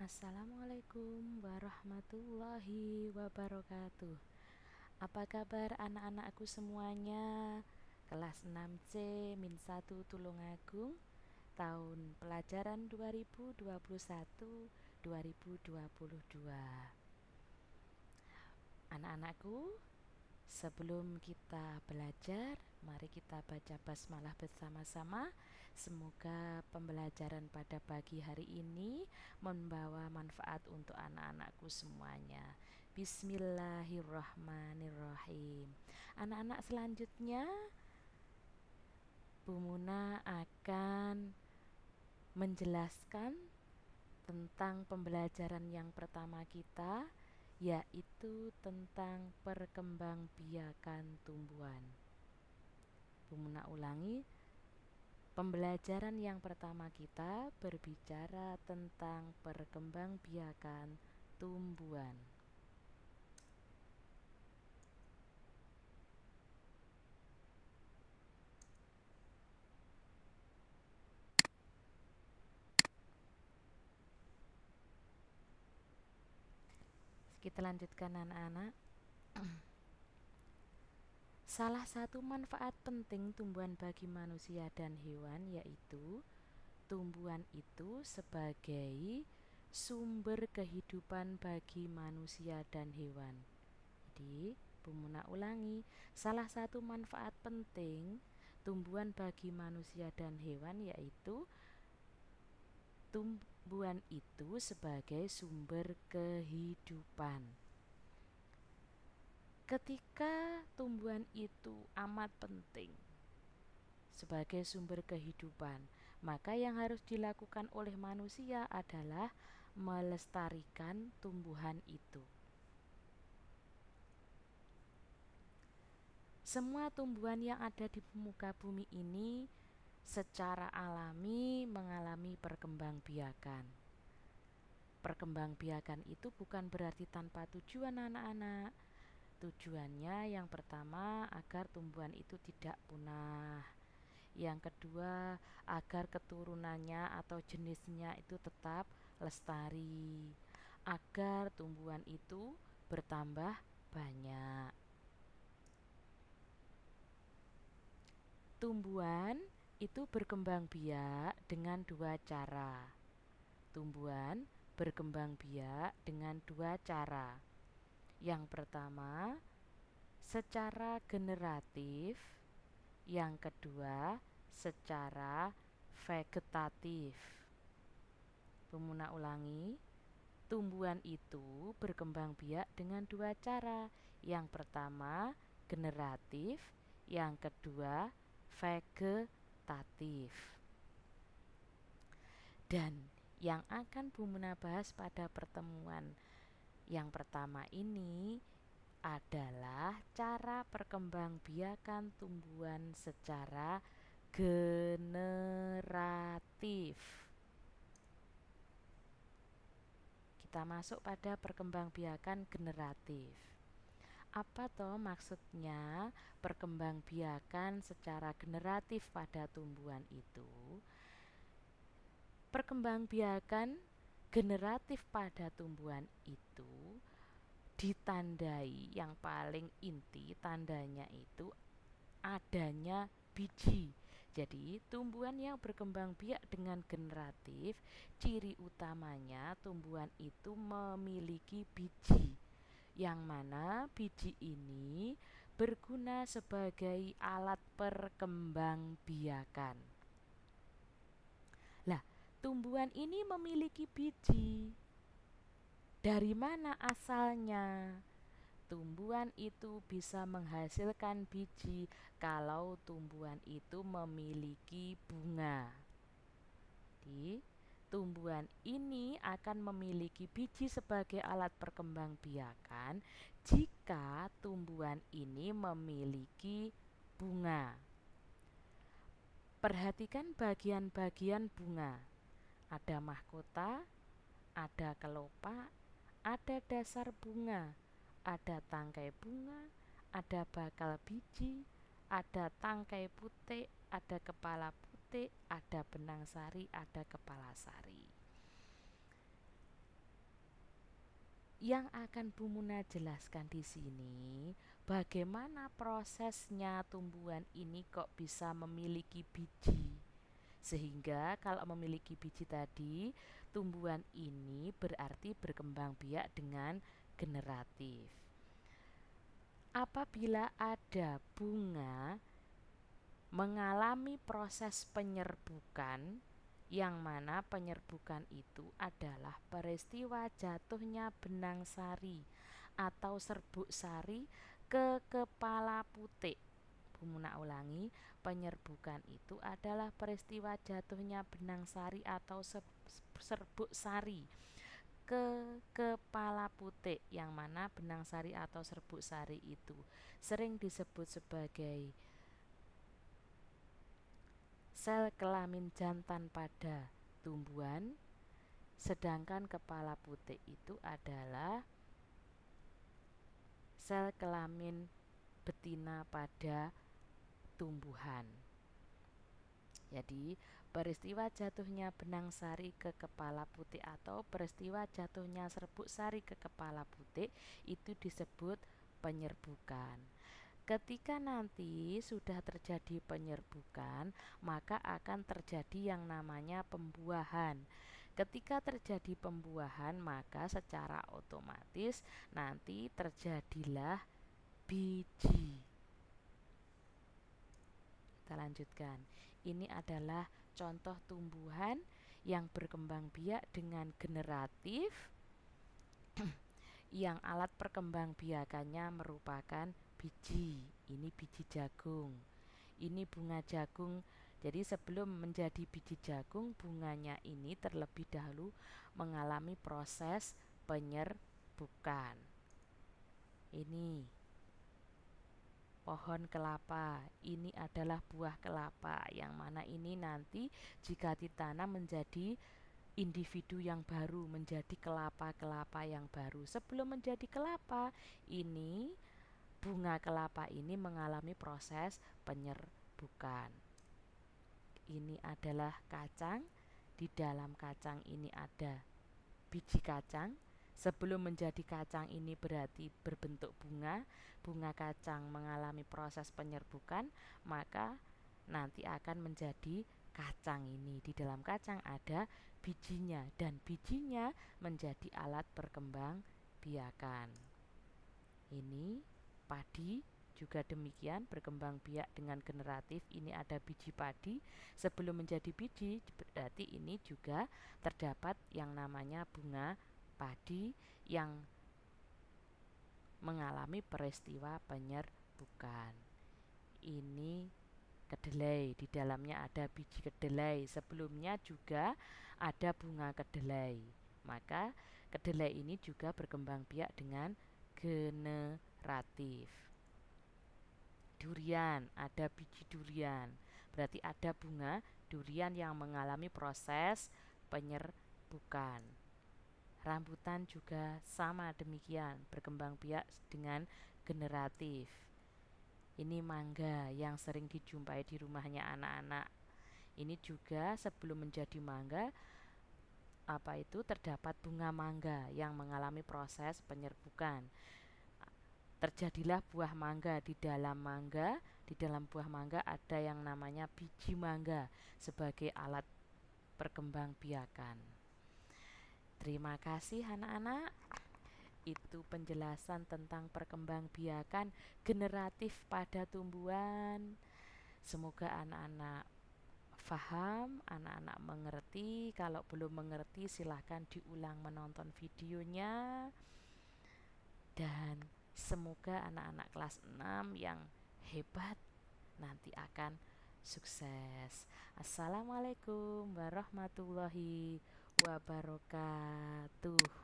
Assalamualaikum warahmatullahi wabarakatuh. Apa kabar anak-anakku semuanya? Kelas 6C Min 1 Tulungagung, tahun pelajaran 2021-2022. Anak-anakku, sebelum kita belajar, mari kita baca basmalah bersama-sama. Semoga pembelajaran pada pagi hari ini membawa manfaat untuk anak-anakku semuanya. Bismillahirrahmanirrahim. Anak-anak, selanjutnya Bu Muna akan menjelaskan tentang pembelajaran yang pertama kita, yaitu tentang perkembangbiakan tumbuhan. Bu Muna ulangi, pembelajaran yang pertama kita berbicara tentang perkembangbiakan tumbuhan. Kita lanjutkan anak-anak. Salah satu manfaat penting tumbuhan bagi manusia dan hewan yaitu tumbuhan itu sebagai sumber kehidupan bagi manusia dan hewan. Jadi, Bu Muna ulangi, salah satu manfaat penting tumbuhan bagi manusia dan hewan yaitu tumbuhan itu sebagai sumber kehidupan. Ketika tumbuhan itu amat penting sebagai sumber kehidupan, maka yang harus dilakukan oleh manusia adalah melestarikan tumbuhan itu. Semua tumbuhan yang ada di muka bumi ini secara alami mengalami perkembangbiakan. Perkembangbiakan itu bukan berarti tanpa tujuan anak-anak. Tujuannya yang pertama agar tumbuhan itu tidak punah. Yang kedua, agar keturunannya atau jenisnya itu tetap lestari, agar tumbuhan itu bertambah banyak. Tumbuhan itu berkembang biak dengan dua cara. Tumbuhan berkembang biak dengan dua cara. Yang pertama, secara generatif. Yang kedua, secara vegetatif. Bu Muna ulangi, tumbuhan itu berkembang biak dengan dua cara. Yang pertama, generatif. Yang kedua, vegetatif. Dan yang akan Bu Muna bahas pada pertemuan yang pertama ini adalah cara perkembangbiakan tumbuhan secara generatif. Kita masuk pada perkembangbiakan generatif. Apa toh maksudnya perkembangbiakan secara generatif pada tumbuhan itu? Perkembangbiakan generatif pada tumbuhan itu ditandai, yang paling inti tandanya itu adanya biji. Jadi tumbuhan yang berkembang biak dengan generatif, ciri utamanya tumbuhan itu memiliki biji, yang mana biji ini berguna sebagai alat perkembangbiakan. Lah, tumbuhan ini memiliki biji. Dari mana asalnya? Tumbuhan itu bisa menghasilkan biji kalau tumbuhan itu memiliki bunga. Jadi, tumbuhan ini akan memiliki biji sebagai alat perkembangbiakan jika tumbuhan ini memiliki bunga. Perhatikan bagian-bagian bunga. Ada mahkota, ada kelopak, ada dasar bunga, ada tangkai bunga, ada bakal biji, ada tangkai putik, ada kepala putik, ada benang sari, ada kepala sari. Yang akan Bu Muna jelaskan di sini, bagaimana prosesnya tumbuhan ini kok bisa memiliki biji. Sehingga kalau memiliki biji tadi, tumbuhan ini berarti berkembang biak dengan generatif. Apabila ada bunga mengalami proses penyerbukan, yang mana penyerbukan itu adalah peristiwa jatuhnya benang sari atau serbuk sari ke kepala putik. Bu Muna ulangi, penyerbukan itu adalah peristiwa jatuhnya benang sari atau serbuk sari ke kepala putik, yang mana benang sari atau serbuk sari itu sering disebut sebagai sel kelamin jantan pada tumbuhan, sedangkan kepala putik itu adalah sel kelamin betina pada tumbuhan. Jadi, peristiwa jatuhnya benang sari ke kepala putik atau peristiwa jatuhnya serbuk sari ke kepala putik itu disebut penyerbukan. Ketika nanti sudah terjadi penyerbukan, maka akan terjadi yang namanya pembuahan. Ketika terjadi pembuahan, maka secara otomatis nanti terjadilah biji. Kita lanjutkan. Ini adalah contoh tumbuhan yang berkembang biak dengan generatif yang alat perkembangbiakannya merupakan biji. Ini biji jagung. Ini bunga jagung. Jadi sebelum menjadi biji jagung, bunganya ini terlebih dahulu mengalami proses penyerbukan. Ini pohon kelapa. Ini adalah buah kelapa, yang mana ini nanti jika ditanam menjadi individu yang baru, menjadi kelapa-kelapa yang baru. Sebelum menjadi kelapa, ini bunga kelapa ini mengalami proses penyerbukan. Ini adalah kacang. Di dalam kacang ini ada biji kacang. Sebelum menjadi kacang ini berarti berbentuk bunga. Bunga kacang mengalami proses penyerbukan, maka nanti akan menjadi kacang ini. Di dalam kacang ada bijinya, dan bijinya menjadi alat perkembang biakan. Ini padi juga demikian, berkembang biak dengan generatif. Ini ada biji padi. Sebelum menjadi biji, berarti ini juga terdapat yang namanya bunga padi yang mengalami peristiwa penyerbukan. Ini kedelai, di dalamnya ada biji kedelai. Sebelumnya juga ada bunga kedelai. Maka kedelai ini juga berkembang biak dengan generatif. Durian, ada biji durian. Berarti ada bunga durian yang mengalami proses penyerbukan. Rambutan juga sama demikian, berkembang biak dengan generatif. Ini mangga yang sering dijumpai di rumahnya anak-anak. Ini juga sebelum menjadi mangga, terdapat bunga mangga yang mengalami proses penyerbukan. Terjadilah buah mangga. Di dalam buah mangga ada yang namanya biji mangga sebagai alat perkembangbiakan. Terima kasih anak-anak. Itu penjelasan tentang perkembangbiakan generatif pada tumbuhan. Semoga anak-anak paham, anak-anak mengerti. Kalau belum mengerti, silahkan diulang menonton videonya. Dan semoga anak-anak kelas 6 yang hebat nanti akan sukses. Assalamualaikum warahmatullahi wabarakatuh.